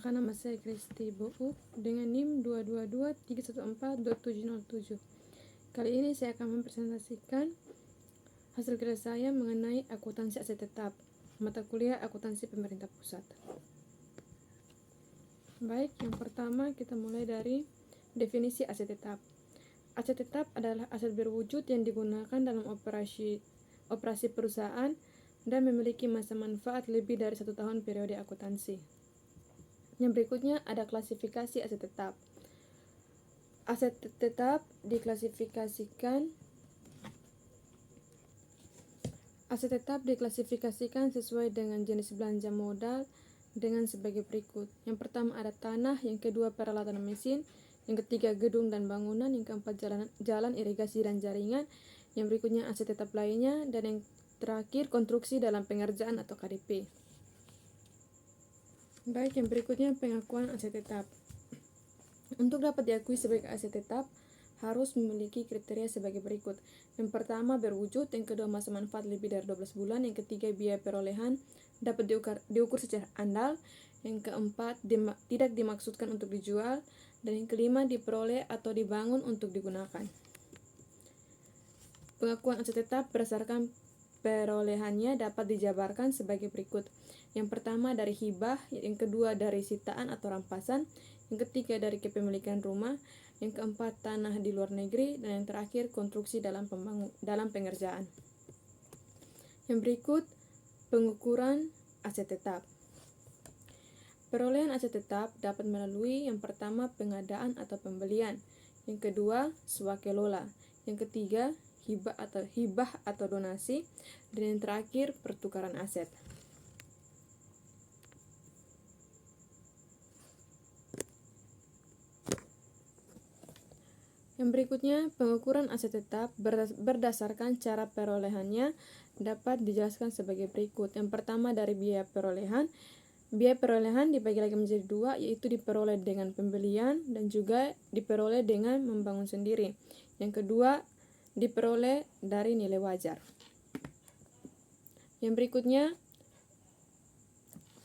Perkenalkan, nama saya Kristi Bouk dengan NIM 222314277. Kali ini saya akan mempresentasikan hasil kerja saya mengenai akuntansi aset tetap, mata kuliah akuntansi pemerintah pusat. Baik, yang pertama kita mulai dari definisi aset tetap. Aset tetap adalah aset berwujud yang digunakan dalam operasi perusahaan dan memiliki masa manfaat lebih dari 1 tahun periode akuntansi. Yang berikutnya ada klasifikasi aset tetap. Aset tetap diklasifikasikan sesuai dengan jenis belanja modal dengan sebagai berikut. Yang pertama ada tanah, yang kedua peralatan mesin, yang ketiga gedung dan bangunan, yang keempat jalan irigasi dan jaringan, yang berikutnya aset tetap lainnya, dan yang terakhir konstruksi dalam pengerjaan atau KDP. Baik, yang berikutnya pengakuan aset tetap. Untuk dapat diakui sebagai aset tetap, harus memiliki kriteria sebagai berikut. Yang pertama berwujud, yang kedua masa manfaat lebih dari 12 bulan, yang ketiga biaya perolehan dapat diukur secara andal, yang keempat tidak dimaksudkan untuk dijual, dan yang kelima diperoleh atau dibangun untuk digunakan. Pengakuan aset tetap berdasarkan perolehannya dapat dijabarkan sebagai berikut. Yang pertama dari hibah, yang kedua dari sitaan atau rampasan, yang ketiga dari kepemilikan rumah, yang keempat tanah di luar negeri, dan yang terakhir konstruksi dalam pengerjaan. Yang berikut pengukuran aset tetap. Perolehan aset tetap dapat melalui yang pertama pengadaan atau pembelian, yang kedua swakelola, yang ketiga hibah atau donasi, dan yang terakhir pertukaran aset. Yang berikutnya, pengukuran aset tetap berdasarkan cara perolehannya dapat dijelaskan sebagai berikut. Yang pertama dari biaya perolehan. Biaya perolehan dibagi lagi menjadi dua, yaitu diperoleh dengan pembelian dan juga diperoleh dengan membangun sendiri. Yang kedua, diperoleh dari nilai wajar. Yang berikutnya,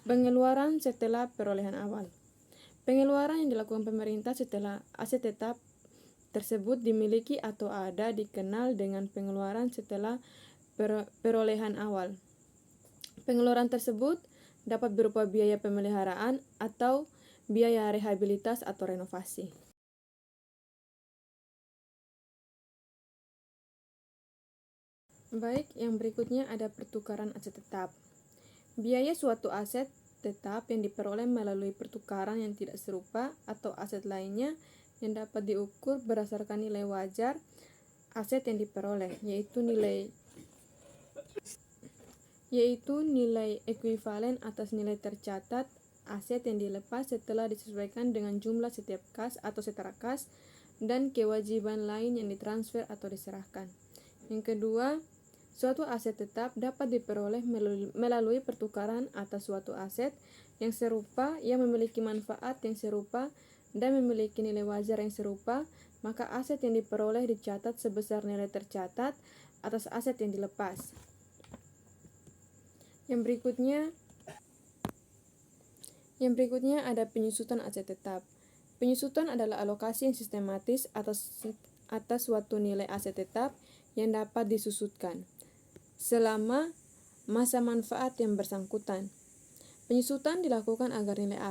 pengeluaran setelah perolehan awal. Pengeluaran yang dilakukan pemerintah setelah aset tetap tersebut dimiliki atau ada dikenal dengan pengeluaran setelah perolehan awal. Pengeluaran tersebut dapat berupa biaya pemeliharaan atau biaya rehabilitas atau renovasi. Baik, yang berikutnya ada pertukaran aset tetap. Biaya suatu aset tetap yang diperoleh melalui pertukaran yang tidak serupa atau aset lainnya yang dapat diukur berdasarkan nilai wajar aset yang diperoleh, yaitu nilai ekuivalen atas nilai tercatat aset yang dilepas setelah disesuaikan dengan jumlah setiap kas atau setara kas dan kewajiban lain yang ditransfer atau diserahkan. Yang kedua, suatu aset tetap dapat diperoleh melalui pertukaran atas suatu aset yang serupa, yang memiliki manfaat yang serupa, dan memiliki nilai wajar yang serupa, maka aset yang diperoleh dicatat sebesar nilai tercatat atas aset yang dilepas. Yang berikutnya ada penyusutan aset tetap. Penyusutan adalah alokasi yang sistematis atas suatu nilai aset tetap yang dapat disusutkan selama masa manfaat yang bersangkutan. Penyusutan dilakukan agar nilai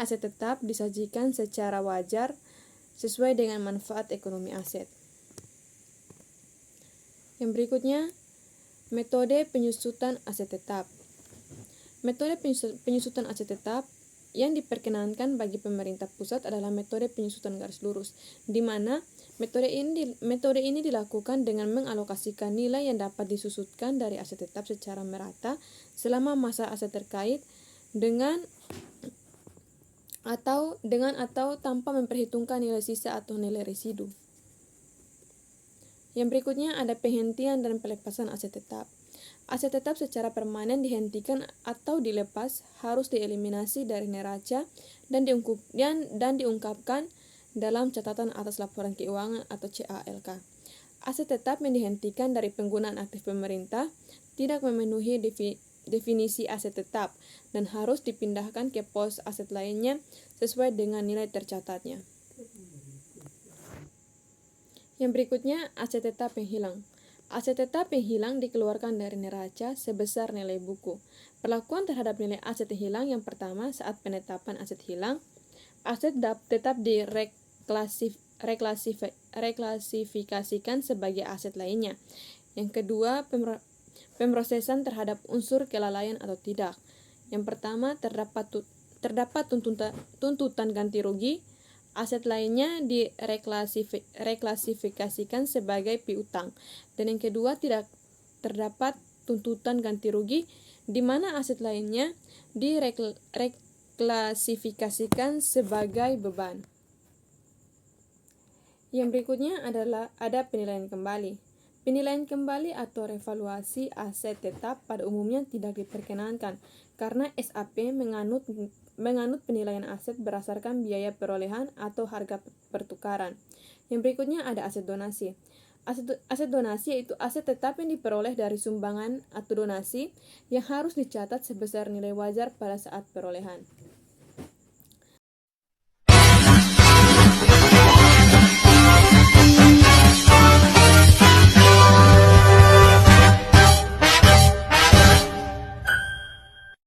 aset tetap disajikan secara wajar sesuai dengan manfaat ekonomi aset. Yang berikutnya, metode penyusutan aset tetap. Metode penyusutan aset tetap yang diperkenankan bagi pemerintah pusat adalah metode penyusutan garis lurus, di mana metode ini dilakukan dengan mengalokasikan nilai yang dapat disusutkan dari aset tetap secara merata selama masa aset terkait dengan atau tanpa memperhitungkan nilai sisa atau nilai residu. Yang berikutnya ada penghentian dan pelepasan aset tetap. Aset tetap secara permanen dihentikan atau dilepas harus dieliminasi dari neraca dan diungkapkan dalam catatan atas laporan keuangan atau CALK. Aset tetap yang dihentikan dari penggunaan aktif pemerintah tidak memenuhi definisi aset tetap dan harus dipindahkan ke pos aset lainnya sesuai dengan nilai tercatatnya. Yang berikutnya, aset tetap yang hilang. Aset tetap yang hilang dikeluarkan dari neraca sebesar nilai buku. Perlakuan terhadap nilai aset yang hilang yang pertama, saat penetapan aset hilang, aset tetap reklasifikasikan sebagai aset lainnya. Yang kedua, pemrosesan terhadap unsur kelalaian atau tidak. Yang pertama, terdapat tuntutan ganti rugi. Aset lainnya reklasifikasikan sebagai piutang. Dan yang kedua, tidak terdapat tuntutan ganti rugi, di mana aset lainnya direklasifikasikan sebagai beban. Yang berikutnya adalah ada penilaian kembali. Penilaian kembali atau revaluasi aset tetap pada umumnya tidak diperkenankan karena SAP menganut penilaian aset berdasarkan biaya perolehan atau harga pertukaran. Yang berikutnya ada aset donasi. Aset donasi yaitu aset tetap yang diperoleh dari sumbangan atau donasi yang harus dicatat sebesar nilai wajar pada saat perolehan.